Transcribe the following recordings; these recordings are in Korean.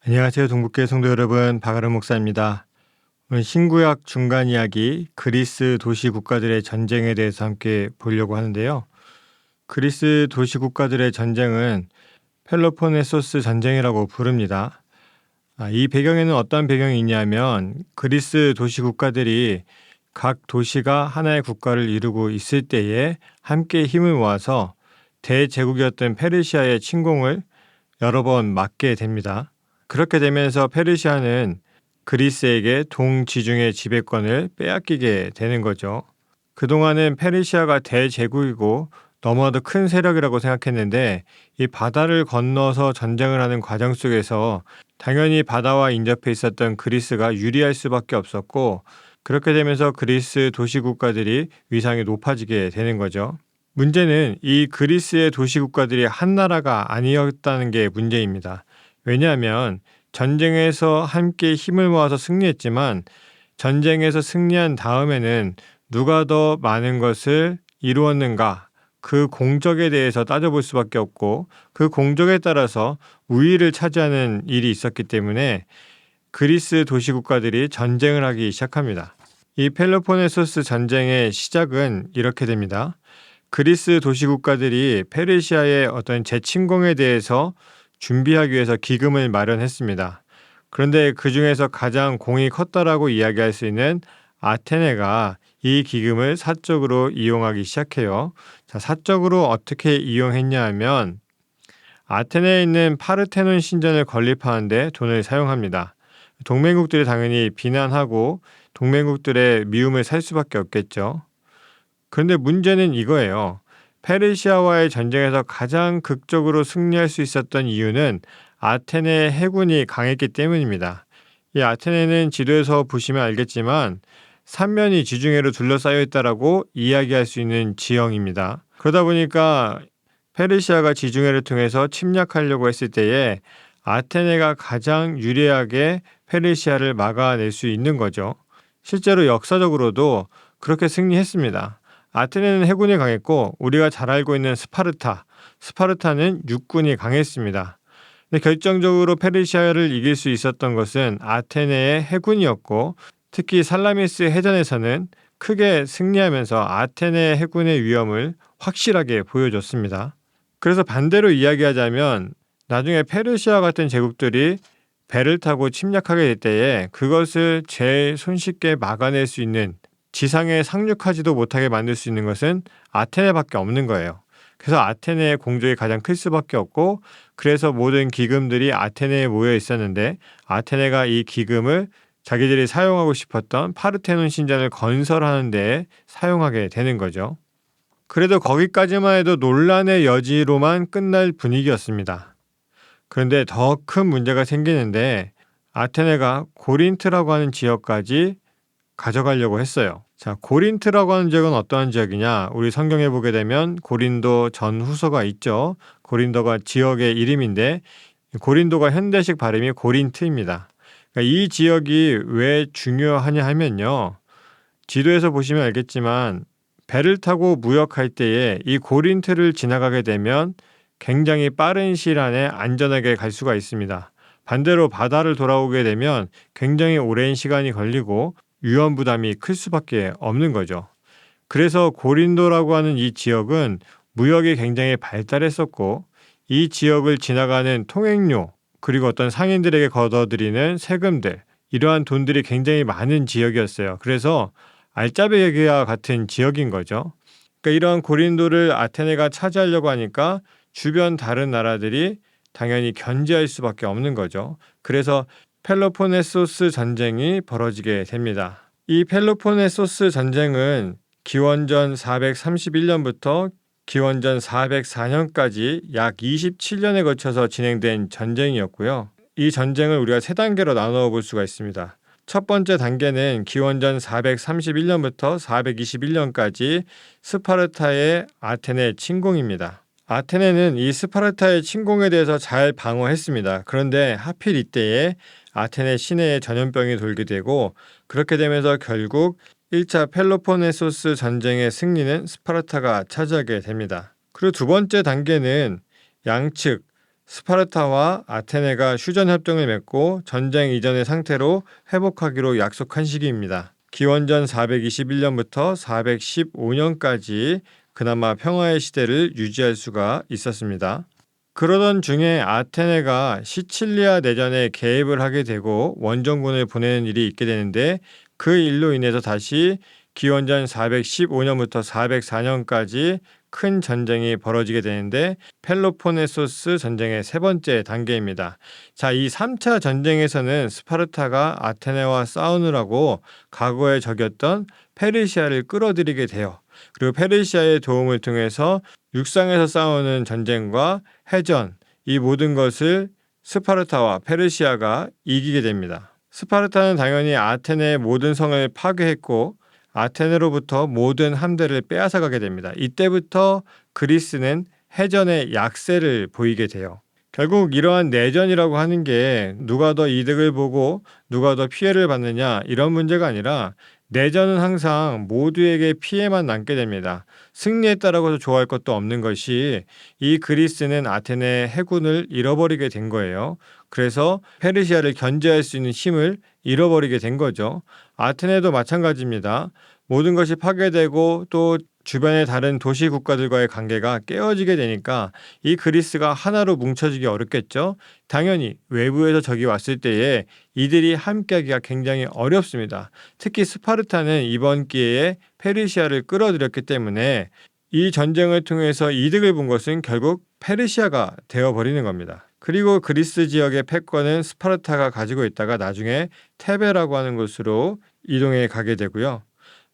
안녕하세요. 동북교회 성도 여러분, 박아름 목사입니다. 오늘 신구약 중간 이야기 그리스 도시 국가들의 전쟁에 대해서 함께 보려고 하는데요. 그리스 도시 국가들의 전쟁은 펠로폰네소스 전쟁이라고 부릅니다. 이 배경에는 어떤 배경이 있냐면 그리스 도시 국가들이 각 도시가 하나의 국가를 이루고 있을 때에 함께 힘을 모아서 대제국이었던 페르시아의 침공을 여러 번 막게 됩니다. 그렇게 되면서 페르시아는 그리스에게 동지중해 지배권을 빼앗기게 되는 거죠. 그동안은 페르시아가 대제국이고 너무나도 큰 세력이라고 생각했는데 이 바다를 건너서 전쟁을 하는 과정 속에서 당연히 바다와 인접해 있었던 그리스가 유리할 수밖에 없었고, 그렇게 되면서 그리스 도시 국가들이 위상이 높아지게 되는 거죠. 문제는 이 그리스의 도시 국가들이 한 나라가 아니었다는 게 문제입니다. 왜냐하면 전쟁에서 함께 힘을 모아서 승리했지만 전쟁에서 승리한 다음에는 누가 더 많은 것을 이루었는가, 그 공적에 대해서 따져볼 수밖에 없고 그 공적에 따라서 우위를 차지하는 일이 있었기 때문에 그리스 도시 국가들이 전쟁을 하기 시작합니다. 이 펠로폰네소스 전쟁의 시작은 이렇게 됩니다. 그리스 도시 국가들이 페르시아의 어떤 재침공에 대해서 준비하기 위해서 기금을 마련했습니다. 그런데 그 중에서 가장 공이 컸다라고 이야기할 수 있는 아테네가 이 기금을 사적으로 이용하기 시작해요. 자, 사적으로 어떻게 이용했냐 하면 아테네에 있는 파르테논 신전을 건립하는데 돈을 사용합니다. 동맹국들이 당연히 비난하고 동맹국들의 미움을 살 수밖에 없겠죠. 그런데 문제는 이거예요. 페르시아와의 전쟁에서 가장 극적으로 승리할 수 있었던 이유는 아테네의 해군이 강했기 때문입니다. 이 아테네는 지도에서 보시면 알겠지만 삼면이 지중해로 둘러싸여 있다라고 이야기할 수 있는 지형입니다. 그러다 보니까 페르시아가 지중해를 통해서 침략하려고 했을 때에 아테네가 가장 유리하게 페르시아를 막아낼 수 있는 거죠. 실제로 역사적으로도 그렇게 승리했습니다. 아테네는 해군이 강했고 우리가 잘 알고 있는 스파르타는 육군이 강했습니다. 근데 결정적으로 페르시아를 이길 수 있었던 것은 아테네의 해군이었고, 특히 살라미스 해전에서는 크게 승리하면서 아테네의 해군의 위험을 확실하게 보여줬습니다. 그래서 반대로 이야기하자면 나중에 페르시아 같은 제국들이 배를 타고 침략하게 될 때에 그것을 제일 손쉽게 막아낼 수 있는, 지상에 상륙하지도 못하게 만들 수 있는 것은 아테네밖에 없는 거예요. 그래서 아테네의 공적이 가장 클 수밖에 없고, 그래서 모든 기금들이 아테네에 모여 있었는데 아테네가 이 기금을 자기들이 사용하고 싶었던 파르테논 신전을 건설하는 데 사용하게 되는 거죠. 그래도 거기까지만 해도 논란의 여지로만 끝날 분위기였습니다. 그런데 더 큰 문제가 생기는데 아테네가 고린트라고 하는 지역까지 가져가려고 했어요. 자, 고린트라고 하는 지역은 어떠한 지역이냐? 우리 성경에 보게 되면 고린도 전후서가 있죠. 고린도가 지역의 이름인데 고린도가 현대식 발음이 고린트입니다. 그러니까 이 지역이 왜 중요하냐 하면요. 지도에서 보시면 알겠지만 배를 타고 무역할 때에 이 고린트를 지나가게 되면 굉장히 빠른 시일 안에 안전하게 갈 수가 있습니다. 반대로 바다를 돌아오게 되면 굉장히 오랜 시간이 걸리고 위험 부담이 클 수밖에 없는 거죠. 그래서 고린도라고 하는 이 지역은 무역이 굉장히 발달했었고, 이 지역을 지나가는 통행료 그리고 어떤 상인들에게 걷어들이는 세금들, 이러한 돈들이 굉장히 많은 지역이었어요. 그래서 알짜배기와 같은 지역인 거죠. 그러니까 이러한 고린도를 아테네가 차지하려고 하니까 주변 다른 나라들이 당연히 견제할 수밖에 없는 거죠. 그래서 펠로폰네소스 전쟁이 벌어지게 됩니다. 이 펠로폰네소스 전쟁은 기원전 431년부터 기원전 404년까지 약 27년에 걸쳐서 진행된 전쟁이었고요. 이 전쟁을 우리가 세 단계로 나누어 볼 수가 있습니다. 첫 번째 단계는 기원전 431년부터 421년까지 스파르타의 아테네 침공입니다. 아테네는 이 스파르타의 침공에 대해서 잘 방어했습니다. 그런데 하필 이때에 아테네 시내에 전염병이 돌게 되고, 그렇게 되면서 결국 1차 펠로폰네소스 전쟁의 승리는 스파르타가 차지하게 됩니다. 그리고 두 번째 단계는 양측 스파르타와 아테네가 휴전 협정을 맺고 전쟁 이전의 상태로 회복하기로 약속한 시기입니다. 기원전 421년부터 415년까지 그나마 평화의 시대를 유지할 수가 있었습니다. 그러던 중에 아테네가 시칠리아 내전에 개입을 하게 되고 원정군을 보내는 일이 있게 되는데, 그 일로 인해서 다시 기원전 415년부터 404년까지 큰 전쟁이 벌어지게 되는데, 펠로폰네소스 전쟁의 세 번째 단계입니다. 자, 이 3차 전쟁에서는 스파르타가 아테네와 싸우느라고 과거의 적이었던 페르시아를 끌어들이게 돼요. 그리고 페르시아의 도움을 통해서 육상에서 싸우는 전쟁과 해전, 이 모든 것을 스파르타와 페르시아가 이기게 됩니다. 스파르타는 당연히 아테네의 모든 성을 파괴했고 아테네로부터 모든 함대를 빼앗아가게 됩니다. 이때부터 그리스는 해전의 약세를 보이게 돼요. 결국 이러한 내전이라고 하는 게 누가 더 이득을 보고 누가 더 피해를 받느냐, 이런 문제가 아니라 내전은 항상 모두에게 피해만 남게 됩니다. 승리했다라고 해서 좋아할 것도 없는 것이, 이 그리스는 아테네의 해군을 잃어버리게 된 거예요. 그래서 페르시아를 견제할 수 있는 힘을 잃어버리게 된 거죠. 아테네도 마찬가지입니다. 모든 것이 파괴되고 또 주변의 다른 도시 국가들과의 관계가 깨어지게 되니까 이 그리스가 하나로 뭉쳐지기 어렵겠죠. 당연히 외부에서 적이 왔을 때에 이들이 함께하기가 굉장히 어렵습니다. 특히 스파르타는 이번 기회에 페르시아를 끌어들였기 때문에 이 전쟁을 통해서 이득을 본 것은 결국 페르시아가 되어버리는 겁니다. 그리고 그리스 지역의 패권은 스파르타가 가지고 있다가 나중에 테베라고 하는 곳으로 이동해 가게 되고요.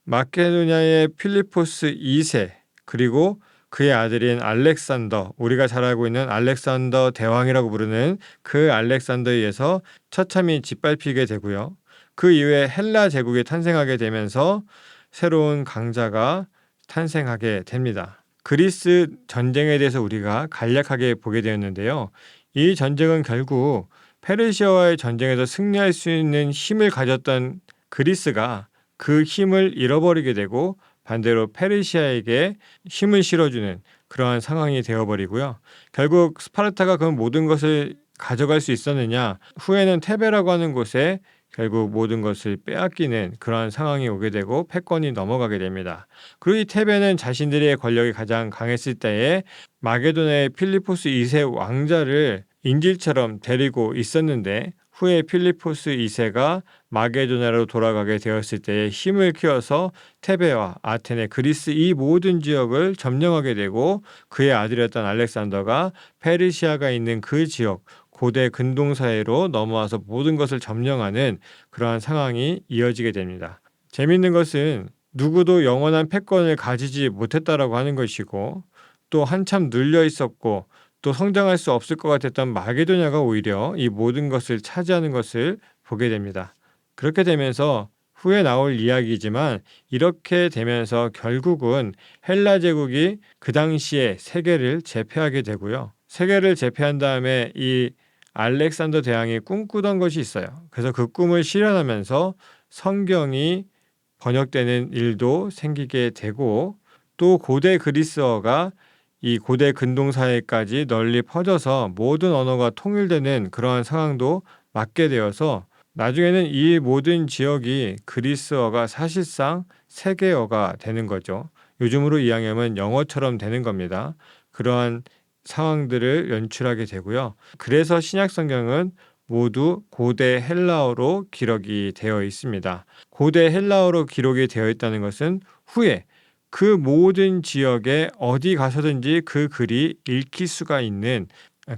마케도니아의 필리포스 2세, 그리고 그의 아들인 알렉산더, 우리가 잘 알고 있는 알렉산더 대왕이라고 부르는 그 알렉산더에 의해서 처참히 짓밟히게 되고요. 그 이후에 헬라 제국이 탄생하게 되면서 새로운 강자가 탄생하게 됩니다. 그리스 전쟁에 대해서 우리가 간략하게 보게 되었는데요. 이 전쟁은 결국 페르시아와의 전쟁에서 승리할 수 있는 힘을 가졌던 그리스가 그 힘을 잃어버리게 되고 반대로 페르시아에게 힘을 실어주는 그러한 상황이 되어버리고요. 결국 스파르타가 그 모든 것을 가져갈 수 있었느냐, 후에는 테베라고 하는 곳에 결국 모든 것을 빼앗기는 그러한 상황이 오게 되고 패권이 넘어가게 됩니다. 그리고 이 테베는 자신들의 권력이 가장 강했을 때에 마게도나의 필리포스 2세 왕자를 인질처럼 데리고 있었는데, 후에 필리포스 2세가 마게도나로 돌아가게 되었을 때에 힘을 키워서 테베와 아테네, 그리스 이 모든 지역을 점령하게 되고, 그의 아들이었던 알렉산더가 페르시아가 있는 그 지역, 고대 근동사회로 넘어와서 모든 것을 점령하는 그러한 상황이 이어지게 됩니다. 재미있는 것은 누구도 영원한 패권을 가지지 못했다라고 하는 것이고, 또 한참 눌려 있었고 또 성장할 수 없을 것 같았던 마게도냐가 오히려 이 모든 것을 차지하는 것을 보게 됩니다. 그렇게 되면서 후에 나올 이야기지만, 이렇게 되면서 결국은 헬라 제국이 그 당시에 세계를 제패하게 되고요. 세계를 제패한 다음에 이 알렉산더 대왕이 꿈꾸던 것이 있어요. 그래서 그 꿈을 실현하면서 성경이 번역되는 일도 생기게 되고, 또 고대 그리스어가 이 고대 근동사회까지 널리 퍼져서 모든 언어가 통일되는 그러한 상황도 맞게 되어서 나중에는 이 모든 지역이 그리스어가 사실상 세계어가 되는 거죠. 요즘으로 이야기하면 영어처럼 되는 겁니다. 그러한 상황들을 연출하게 되고요. 그래서 신약 성경은 모두 고대 헬라어로 기록이 되어 있습니다. 고대 헬라어로 기록이 되어 있다는 것은 후에 그 모든 지역에 어디 가서든지 그 글이 읽힐 수가 있는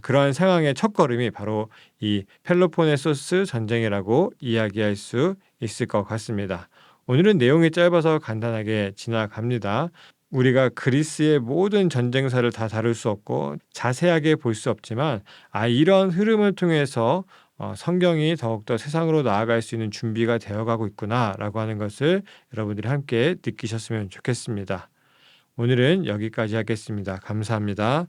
그러한 상황의 첫걸음이 바로 이 펠로폰네소스 전쟁이라고 이야기할 수 있을 것 같습니다. 오늘은 내용이 짧아서 간단하게 지나갑니다. 우리가 그리스의 모든 전쟁사를 다 다룰 수 없고 자세하게 볼 수 없지만, 이런 흐름을 통해서 성경이 더욱더 세상으로 나아갈 수 있는 준비가 되어가고 있구나라고 하는 것을 여러분들이 함께 느끼셨으면 좋겠습니다. 오늘은 여기까지 하겠습니다. 감사합니다.